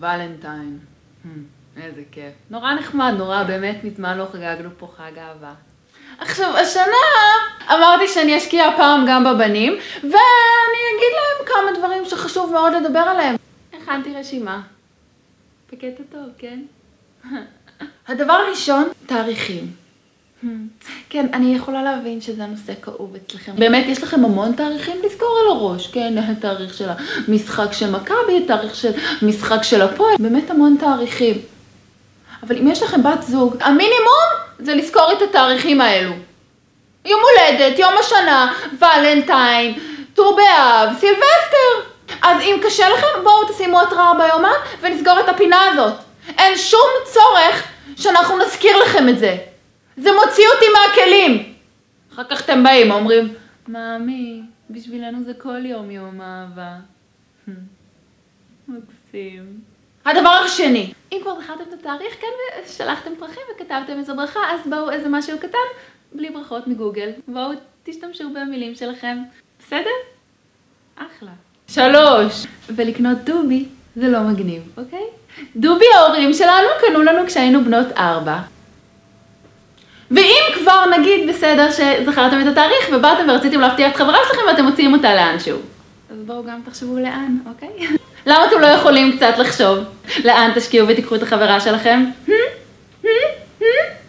ולנטיין. איזה כיף. נורא נחמד, נורא, באמת מזמן לא חגגנו פה חג אהבה. עכשיו, השנה אמרתי שאני אשקיע הפעם גם בבנים, ואני אגיד להם כמה דברים שחשוב מאוד לדבר עליהם. הכנתי רשימה. בקטע טוב, כן? הדבר הראשון, תאריכים. כן, אני יכולה להבין שזה נושא כאוב אצלכם. באמת, יש לכם המון תאריכים לזכור על הראש, כן? תאריך של המשחק של מכבי, תאריך של משחק של הפועל, באמת המון תאריכים. אבל אם יש לכם בת זוג, המינימום זה לזכור את התאריכים האלו. יום הולדת, יום השנה, ולנטיין, ט"ו באב, סילבסטר. אז אם קשה לכם, בואו תשימו התראה ביומן ונסגור את הפינה הזאת. אין שום צורך שאנחנו נזכיר לכם את זה. זה מוציא אותי מהכלים. אחר כך אתם באים, אומרים, מאמי, בשבילנו זה כל יום יום אהבה. מקסים. הדבר השני, אם כבר זכרתם את התאריך, כן, ושלחתם פרחים וכתבתם איזו ברכה, אז בואו איזה משהו קטן, בלי ברכות מגוגל. בואו תשתמשו במילים שלכם. בסדר? אחלה. 3. ולקנות דובי זה לא מגניב, אוקיי? דובי ההורים שלנו קנו לנו כשהיינו בנות 4. ואם כבר נגיד בסדר שזכרתם את התאריך ובאתם ורציתם להפתיע את חברה שלכם ואתם מוציאים אותה לאנשהו. אז בואו גם תחשבו לאן, אוקיי? למה אתם לא יכולים קצת לחשוב? לאן תשקיעו ותיקחו את החברה שלכם?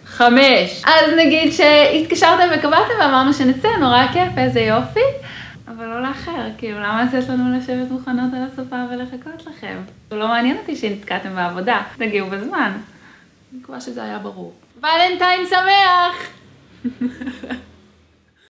5. אז נגיד שהתקשרתם וקבעתם ואמרנו שנצא, נורא כיף, איזה יופי. אבל לא לאחר, כאילו למה לתת לנו לשבת מוכנות על הסופה ולחכות לכם? זה לא מעניין אותי שנתקעתם בעבודה, תגיעו בזמן. אני מקווה שזה היה ברור. ולנטיין שמח!